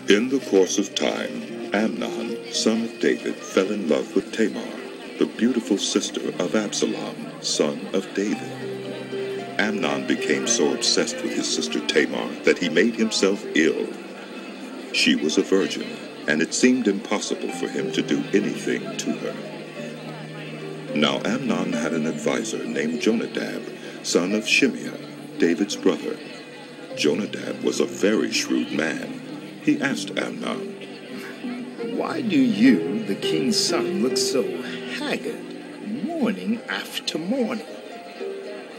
In the course of time, Amnon, son of David, fell in love with Tamar, the beautiful sister of Absalom, son of David. Amnon became so obsessed with his sister Tamar that he made himself ill. She was a virgin, and it seemed impossible for him to do anything to her. Now Amnon had an advisor named Jonadab, son of Shimeah, David's brother. Jonadab was a very shrewd man. He asked Amnon, "Why do you, the king's son, look so haggard, morning after morning?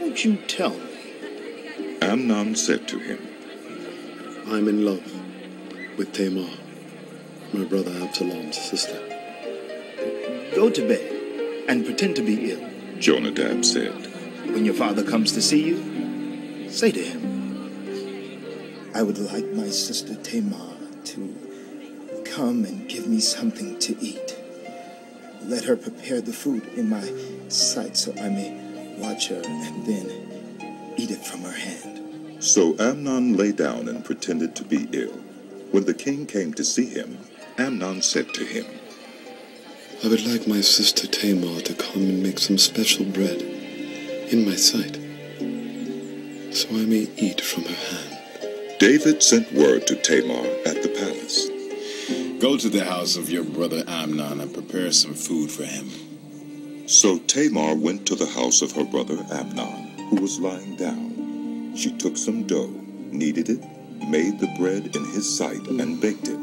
Won't you tell me?" Amnon said to him, "I'm in love with Tamar, my brother Absalom's sister." "Go to bed and pretend to be ill. Jonadab said. When your father comes to see you, say to him, 'I would like my sister Tamar to come and give me something to eat. Let her prepare the food in my sight so I may watch her and then eat it from her hand.'" So Amnon lay down and pretended to be ill. When the king came to see him, Amnon said to him, "I would like my sister Tamar to come and make some special bread in my sight, so I may eat from her hand." David sent word to Tamar at the palace. "Go to the house of your brother Amnon and prepare some food for him." So Tamar went to the house of her brother Amnon, who was lying down. She took some dough, kneaded it, made the bread in his sight, and baked it.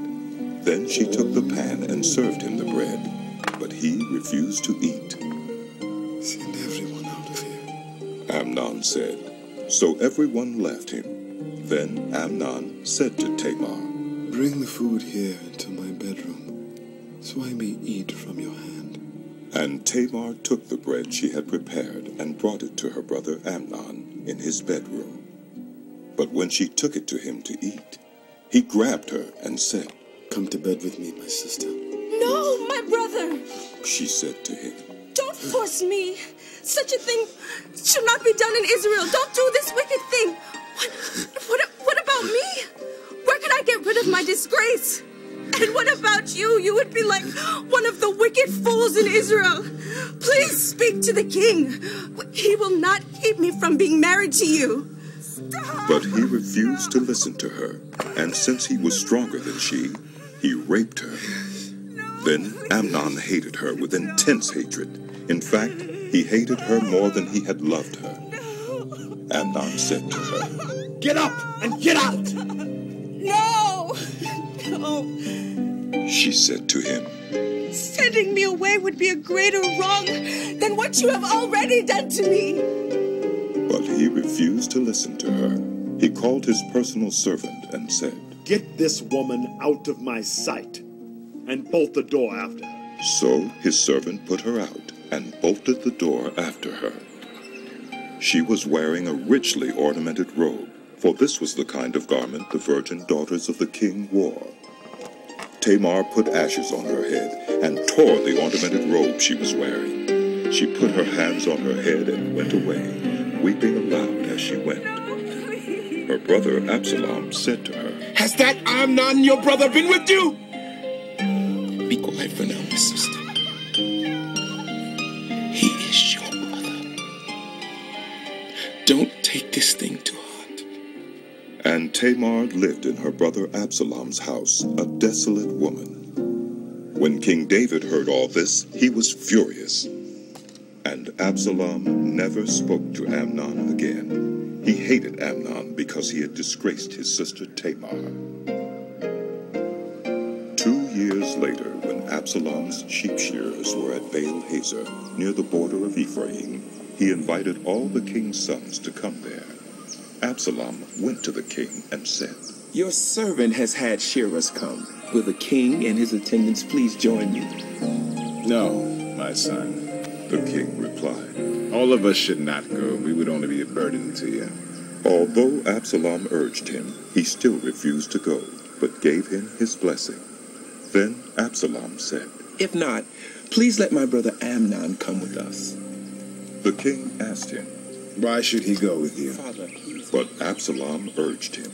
Then she took the pan and served him the bread, but he refused to eat. "Send everyone out of here," Amnon said. So everyone left him. Then Amnon said to Tamar, "Bring the food here into my bedroom, so I may eat from your hand." And Tamar took the bread she had prepared and brought it to her brother Amnon in his bedroom. But when she took it to him to eat, he grabbed her and said, "Come to bed with me, my sister." "No, my brother!" she said to him. "Don't force me. Such a thing should not be done in Israel. Don't do this wicked thing. What about me? Where could I get rid of my disgrace? And what about you? You would be like one of the wicked fools in Israel. Please speak to the king. He will not keep me from being married to you." Stop. But he refused to listen to her, and since he was stronger than she, he raped her. Then Amnon hated her with intense hatred. In fact, he hated her more than he had loved her. Amnon said to her, "Get up and get out!" No! No! She said to him, "Sending me away would be a greater wrong than what you have already done to me." But he refused to listen to her. He called his personal servant and said, "Get this woman out of my sight, and bolt the door after her." So his servant put her out and bolted the door after her. She was wearing a richly ornamented robe, for this was the kind of garment the virgin daughters of the king wore. Tamar put ashes on her head and tore the ornamented robe she was wearing. She put her hands on her head and went away, weeping aloud as she went. Her brother Absalom said to her, "Has that Amnon, your brother, been with you?" Be quiet for now, my sister. He is your brother. Don't take this thing to heart. And Tamar lived in her brother Absalom's house, a desolate woman. When King David heard all this, he was furious. And Absalom never spoke to Amnon again. He hated Amnon because he had disgraced his sister Tamar. 2 years later, when Absalom's sheep shearers were at Baal Hazor, near the border of Ephraim, he invited all the king's sons to come there. Absalom went to the king and said, Your servant has had shearers come. Will the king and his attendants please join you? "No, my son," the king replied. "All of us should not go. We would only be a burden to you." Although Absalom urged him, he still refused to go, but gave him his blessing. Then Absalom said, If not, please let my brother Amnon come with us. The king asked him, "Why should he go with you?" Father, please. but Absalom urged him.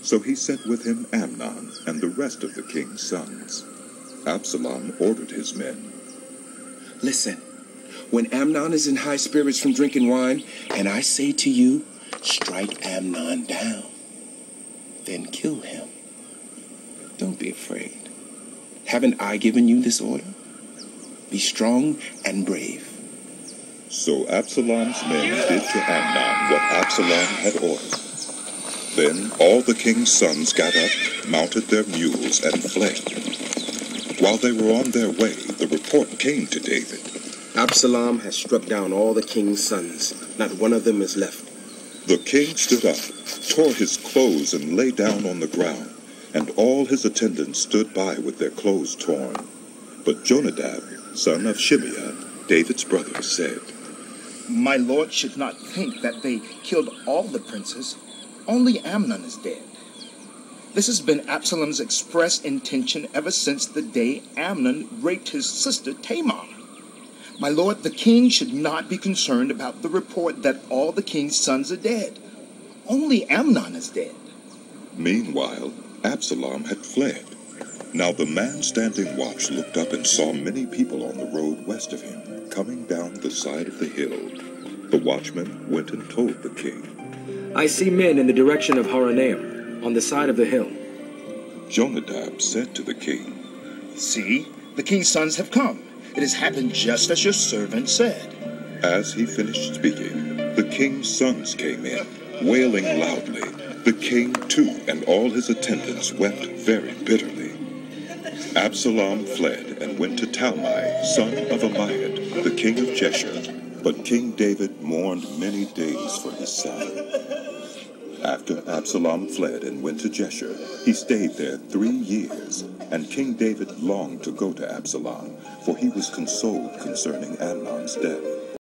So he sent with him Amnon and the rest of the king's sons. Absalom ordered his men, Listen, when Amnon is in high spirits from drinking wine, and I say to you, strike Amnon down, then kill him. Don't be afraid. Haven't I given you this order? Be strong and brave. So Absalom's men did to Amnon what Absalom had ordered. Then all the king's sons got up, mounted their mules, and fled. While they were on their way, the report came to David. Absalom has struck down all the king's sons. Not one of them is left. The king stood up, tore his clothes, and lay down on the ground, and all his attendants stood by with their clothes torn. But Jonadab, son of Shimeah, David's brother, said, My lord should not think that they killed all the princes. Only Amnon is dead. This has been Absalom's express intention ever since the day Amnon raped his sister Tamar. My lord, the king should not be concerned about the report that all the king's sons are dead. Only Amnon is dead. Meanwhile, Absalom had fled. Now the man standing watch looked up and saw many people on the road west of him, coming down the side of the hill. The watchman went and told the king. I see men in the direction of Horonaim, on the side of the hill. Jonadab said to the king, See, the king's sons have come. It has happened just as your servant said. As he finished speaking, the king's sons came in, wailing loudly. The king, too, and all his attendants wept very bitterly. Absalom fled and went to Talmai, son of Ammiad, the king of Geshur. But King David mourned many days for his son. After Absalom fled and went to Geshur, he stayed there 3 years, and King David longed to go to Absalom, for he was consoled concerning Amnon's death.